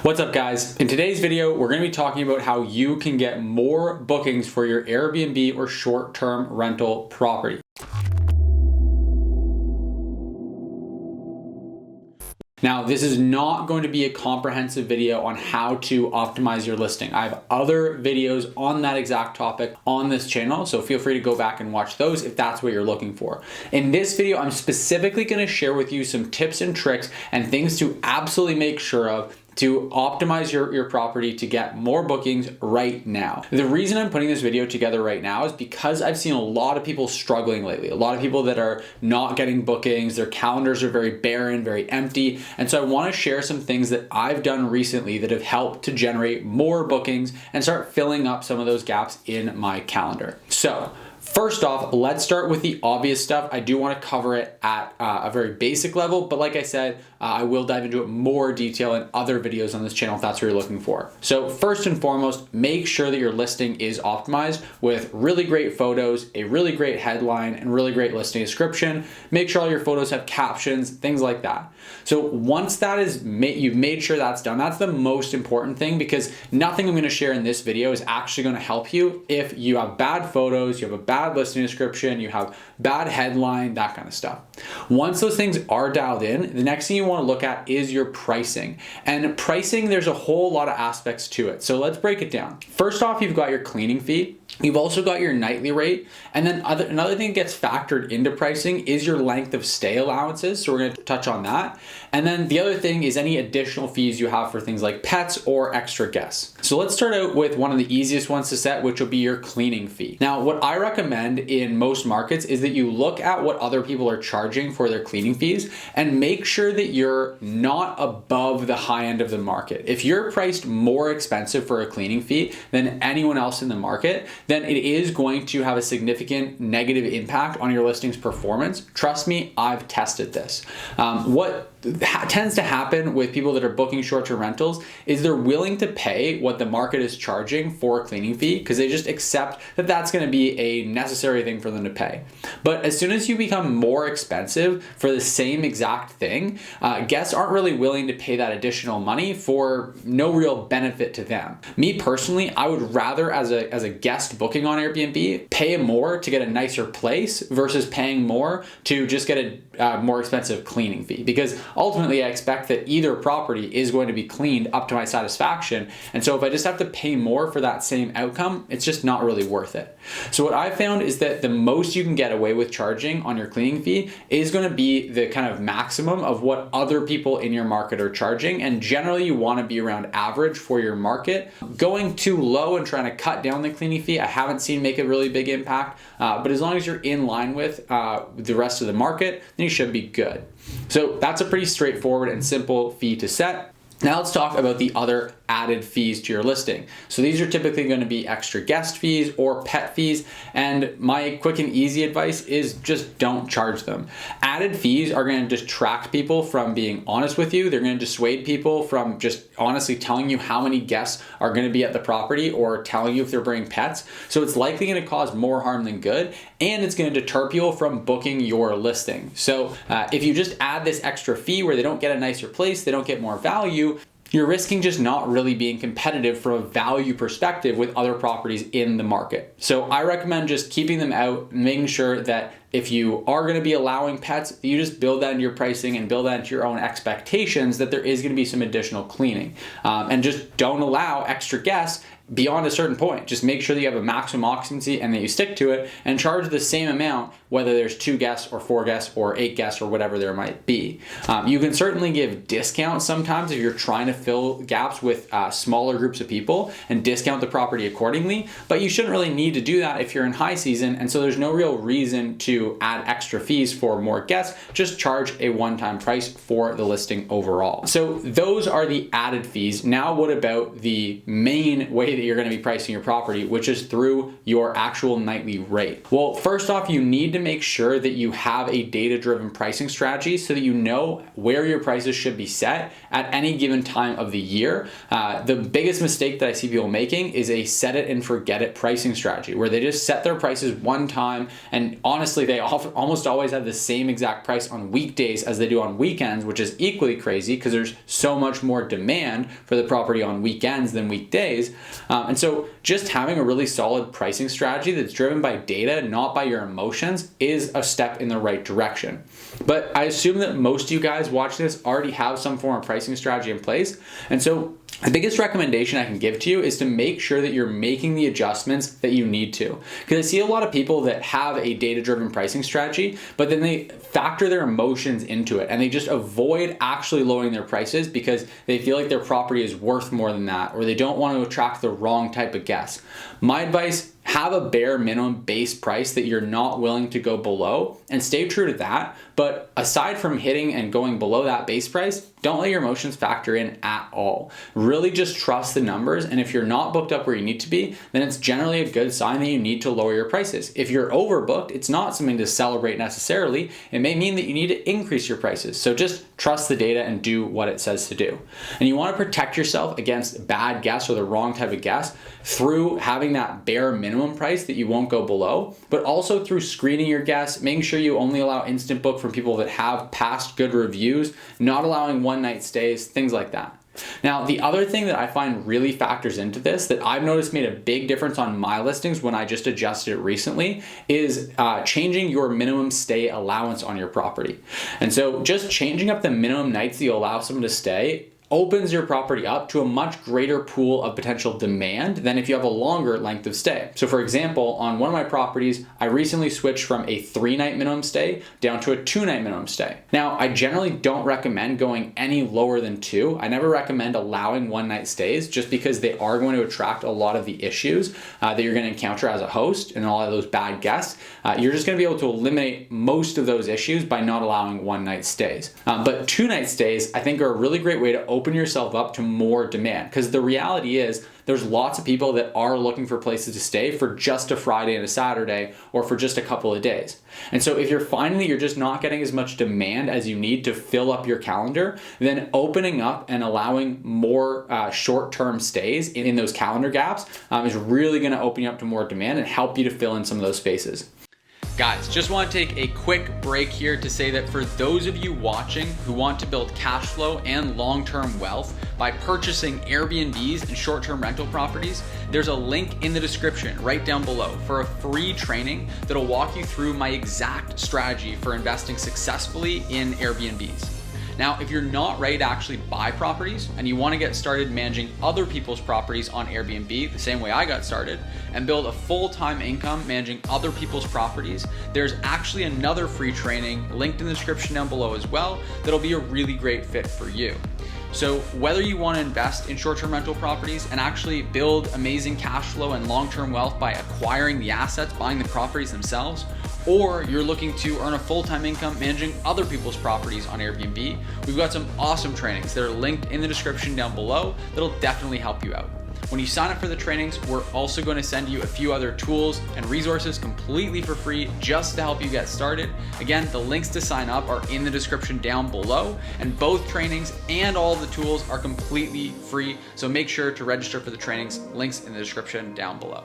What's up, guys? In today's video, we're going to be talking about how you can get more bookings for your Airbnb or short-term rental property. Now, this is not going to be a comprehensive video on how to optimize your listing. I have other videos on that exact topic on this channel, so feel free to go back and watch those if that's what you're looking for. In this video, I'm specifically going to share with you some tips and tricks and things to absolutely make sure of to optimize your property to get more bookings right now. The reason I'm putting this video together right now is because I've seen a lot of people struggling lately. A lot of people that are not getting bookings, their calendars are very barren, very empty. And so I want to share some things that I've done recently that have helped to generate more bookings and start filling up some of those gaps in my calendar. So first off, let's start with the obvious stuff. I do want to cover it at a very basic level, but like I said, I will dive into it more detail in other videos on this channel if that's what you're looking for. So first and foremost, make sure that your listing is optimized with really great photos, a really great headline, and really great listing description. Make sure all your photos have captions, things like that. So once that is you've made sure that's done, that's the most important thing, because nothing I'm going to share in this video is actually going to help you if you have bad photos, you have a bad listing description, you have bad headline, that kind of stuff. Once those things are dialed in, the next thing you want to look at is your pricing. And pricing, there's a whole lot of aspects to it. So let's break it down. First off, you've got your cleaning fee. You've also got your nightly rate. And then another thing that gets factored into pricing is your length of stay allowances. So we're going to touch on that. And then the other thing is any additional fees you have for things like pets or extra guests. So let's start out with one of the easiest ones to set, which will be your cleaning fee. Now, what I recommend in most markets is that you look at what other people are charging for their cleaning fees and make sure that you're not above the high end of the market. If you're priced more expensive for a cleaning fee than anyone else in the market, then it is going to have a significant negative impact on your listing's performance. Trust me, I've tested this. What tends to happen with people that are booking short-term rentals is they're willing to pay what the market is charging for a cleaning fee because they just accept that that's going to be a necessary thing for them to pay. But as soon as you become more expensive for the same exact thing, guests aren't really willing to pay that additional money for no real benefit to them. Me personally, I would rather as a guest booking on Airbnb pay more to get a nicer place versus paying more to just get a more expensive cleaning fee, because ultimately I expect that either property is going to be cleaned up to my satisfaction. And so if I just have to pay more for that same outcome, it's just not really worth it. So what I found is that the most you can get away with charging on your cleaning fee is going to be the kind of maximum of what other people in your market are charging. And generally you want to be around average for your market. Going too low and trying to cut down the cleaning fee, I haven't seen make a really big impact. But as long as you're in line with the rest of the market, then you should be good. So that's a pretty straightforward and simple fee to set. Now let's talk about the other added fees to your listing. So these are typically going to be extra guest fees or pet fees. And my quick and easy advice is just don't charge them. Added fees are going to distract people from being honest with you. They're going to dissuade people from just honestly telling you how many guests are going to be at the property or telling you if they're bringing pets. So it's likely going to cause more harm than good. And it's going to deter people from booking your listing. So if you just add this extra fee where they don't get a nicer place, they don't get more value, you're risking just not really being competitive from a value perspective with other properties in the market. So I recommend just keeping them out, making sure that if you are going to be allowing pets, you just build that into your pricing and build that into your own expectations that there is going to be some additional cleaning. And just don't allow extra guests beyond a certain point. Just make sure that you have a maximum occupancy and that you stick to it and charge the same amount, whether there's 2 guests or 4 guests or 8 guests or whatever there might be. You can certainly give discounts sometimes if you're trying to fill gaps with smaller groups of people and discount the property accordingly, but you shouldn't really need to do that if you're in high season. And so there's no real reason to add extra fees for more guests. Just charge a one-time price for the listing overall. So those are the added fees. Now what about the main way that you're going to be pricing your property, which is through your actual nightly rate? Well, first off, you need to make sure that you have a data-driven pricing strategy so that you know where your prices should be set at any given time of the year. The biggest mistake that I see people making is a set it and forget it pricing strategy where they just set their prices one time and honestly they almost always have the same exact price on weekdays as they do on weekends, which is equally crazy because there's so much more demand for the property on weekends than weekdays. And so just having a really solid pricing strategy that's driven by data, not by your emotions, is a step in the right direction. But I assume that most of you guys watching this already have some form of pricing strategy in place. And so the biggest recommendation I can give to you is to make sure that you're making the adjustments that you need to. Because I see a lot of people that have a data-driven pricing strategy, but then they factor their emotions into it and they just avoid actually lowering their prices because they feel like their property is worth more than that, or they don't want to attract the wrong type of guests. My advice: have a bare minimum base price that you're not willing to go below and stay true to that. But aside from hitting and going below that base price, don't let your emotions factor in at all. Really just trust the numbers. And if you're not booked up where you need to be, then it's generally a good sign that you need to lower your prices. If you're overbooked, it's not something to celebrate necessarily. It may mean that you need to increase your prices. So just trust the data and do what it says to do. And you want to protect yourself against bad guests or the wrong type of guests through having that bare minimum price that you won't go below, but also through screening your guests, making sure you only allow instant book from people that have past good reviews, not allowing one night stays, things like that. Now, the other thing that I find really factors into this that I've noticed made a big difference on my listings when I just adjusted it recently is changing your minimum stay allowance on your property. And so just changing up the minimum nights that you allow someone to stay opens your property up to a much greater pool of potential demand than if you have a longer length of stay. So for example, on one of my properties, I recently switched from a 3-night minimum stay down to a 2-night minimum stay. Now, I generally don't recommend going any lower than 2. I never recommend allowing 1-night stays just because they are going to attract a lot of the issues that you're going to encounter as a host and all of those bad guests. You're just going to be able to eliminate most of those issues by not allowing 1-night stays. But 2-night stays, I think, are a really great way to open yourself up to more demand, because the reality is there's lots of people that are looking for places to stay for just a Friday and a Saturday or for just a couple of days. And so if you're finding that you're just not getting as much demand as you need to fill up your calendar, then opening up and allowing more short-term stays in those calendar gaps is really going to open you up to more demand and help you to fill in some of those spaces. Guys, just want to take a quick break here to say that for those of you watching who want to build cash flow and long-term wealth by purchasing Airbnbs and short-term rental properties, there's a link in the description right down below for a free training that'll walk you through my exact strategy for investing successfully in Airbnbs. Now, if you're not ready to actually buy properties and you want to get started managing other people's properties on Airbnb the same way I got started and build a full-time income managing other people's properties, there's actually another free training linked in the description down below as well that'll be a really great fit for you. So whether you want to invest in short-term rental properties and actually build amazing cash flow and long-term wealth by acquiring the assets, buying the properties themselves, or you're looking to earn a full-time income managing other people's properties on Airbnb, we've got some awesome trainings that are linked in the description down below that'll definitely help you out. When you sign up for the trainings, we're also going to send you a few other tools and resources completely for free just to help you get started. Again, the links to sign up are in the description down below, and both trainings and all the tools are completely free. So make sure to register for the trainings, links in the description down below.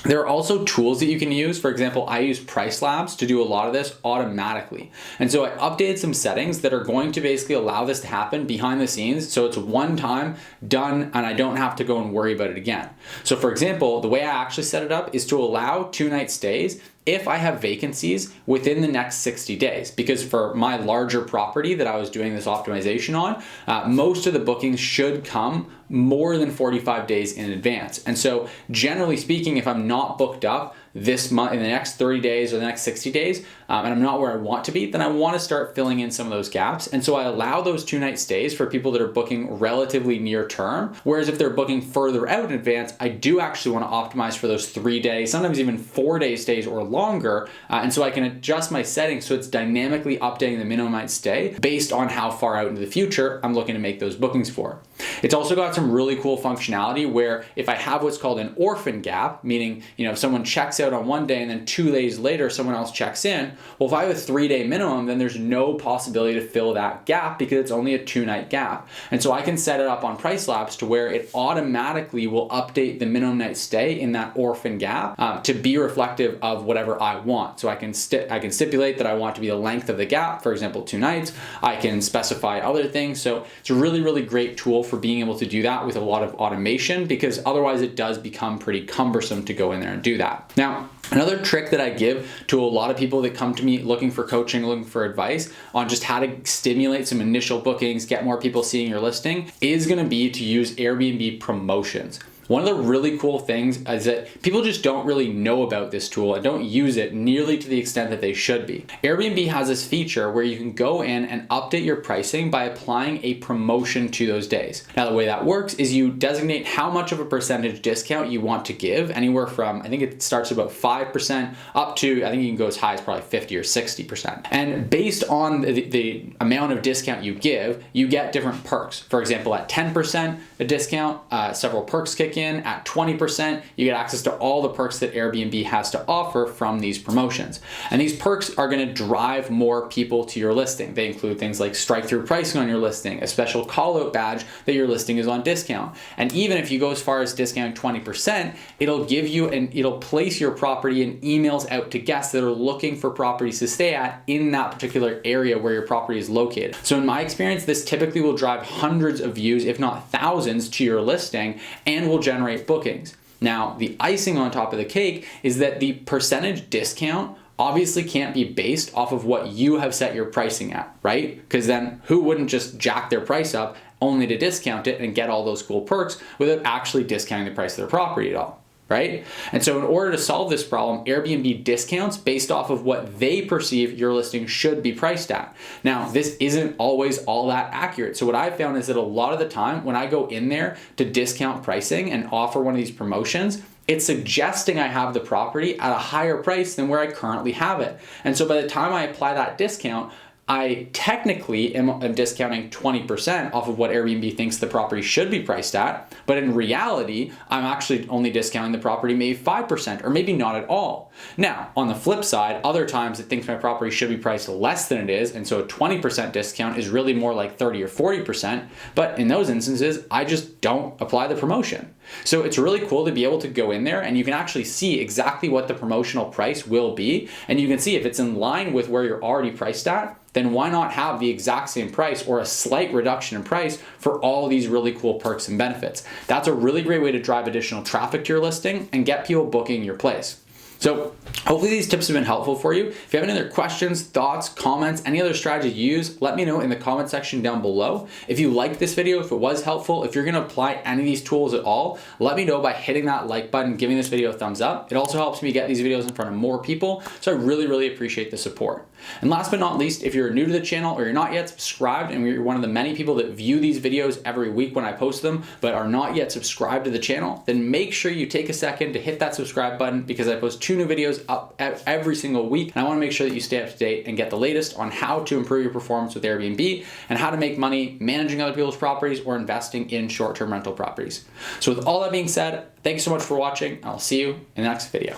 There are also tools that you can use. For example, I use PriceLab to do a lot of this automatically. And so I updated some settings that are going to basically allow this to happen behind the scenes. So it's one time done and I don't have to go and worry about it again. So for example, the way I actually set it up is to allow 2-night stays if I have vacancies within the next 60 days. Because for my larger property that I was doing this optimization on, most of the bookings should come more than 45 days in advance. And so generally speaking, if I'm not booked up this month, in the next 30 days or the next 60 days, and I'm not where I want to be, then I want to start filling in some of those gaps. And so I allow those 2-night stays for people that are booking relatively near term. Whereas if they're booking further out in advance, I do actually want to optimize for those 3-day, sometimes even 4-day stays or longer. And so I can adjust my settings so it's dynamically updating the minimum night stay based on how far out into the future I'm looking to make those bookings for. It's also got some really cool functionality where if I have what's called an orphan gap, meaning, if someone checks out on one day and then 2 days later someone else checks in, well, if I have a 3-day minimum, then there's no possibility to fill that gap because it's only a 2-night gap. And so I can set it up on PriceLab to where it automatically will update the minimum night stay in that orphan gap to be reflective of whatever I want. So I can stipulate that I want to be the length of the gap, for example, 2 nights. I can specify other things. So it's a really, really great tool for being able to do that with a lot of automation, because otherwise it does become pretty cumbersome to go in there and do that. Now, another trick that I give to a lot of people that come to me looking for coaching, looking for advice on just how to stimulate some initial bookings, get more people seeing your listing, is going to be to use Airbnb Promotions. One of the really cool things is that people just don't really know about this tool and don't use it nearly to the extent that they should be. Airbnb has this feature where you can go in and update your pricing by applying a promotion to those days. Now, the way that works is you designate how much of a percentage discount you want to give, anywhere from, I think it starts at about 5% up to, I think you can go as high as probably 50 or 60%. And based on the amount of discount you give, you get different perks. For example, at 10% a discount, several perks kick in. At 20%, you get access to all the perks that Airbnb has to offer from these promotions. And these perks are going to drive more people to your listing. They include things like strike-through pricing on your listing, a special call-out badge that your listing is on discount. And even if you go as far as discounting 20%, it'll give you it'll place your property in emails out to guests that are looking for properties to stay at in that particular area where your property is located. So in my experience, this typically will drive hundreds of views, if not thousands, to your listing and will generate bookings. Now, the icing on top of the cake is that the percentage discount obviously can't be based off of what you have set your pricing at, right? Because then who wouldn't just jack their price up only to discount it and get all those cool perks without actually discounting the price of their property at all? Right? And so in order to solve this problem, Airbnb discounts based off of what they perceive your listing should be priced at. Now, this isn't always all that accurate. So what I've found is that a lot of the time when I go in there to discount pricing and offer one of these promotions, it's suggesting I have the property at a higher price than where I currently have it. And so by the time I apply that discount, I technically am discounting 20% off of what Airbnb thinks the property should be priced at, but in reality, I'm actually only discounting the property maybe 5% or maybe not at all. Now, on the flip side, other times it thinks my property should be priced less than it is, and so a 20% discount is really more like 30 or 40%, but in those instances, I just don't apply the promotion. So it's really cool to be able to go in there and you can actually see exactly what the promotional price will be, and you can see if it's in line with where you're already priced at, then why not have the exact same price or a slight reduction in price for all these really cool perks and benefits? That's a really great way to drive additional traffic to your listing and get people booking your place. So hopefully these tips have been helpful for you. If you have any other questions, thoughts, comments, any other strategy you use, let me know in the comment section down below. If you liked this video, if it was helpful, if you're gonna apply any of these tools at all, let me know by hitting that like button, giving this video a thumbs up. It also helps me get these videos in front of more people, so I really, really appreciate the support. And last but not least, if you're new to the channel or you're not yet subscribed and you're one of the many people that view these videos every week when I post them, but are not yet subscribed to the channel, then make sure you take a second to hit that subscribe button, because I post 2 new videos up every single week. And I wanna make sure that you stay up to date and get the latest on how to improve your performance with Airbnb and how to make money managing other people's properties or investing in short-term rental properties. So with all that being said, thanks so much for watching. I'll see you in the next video.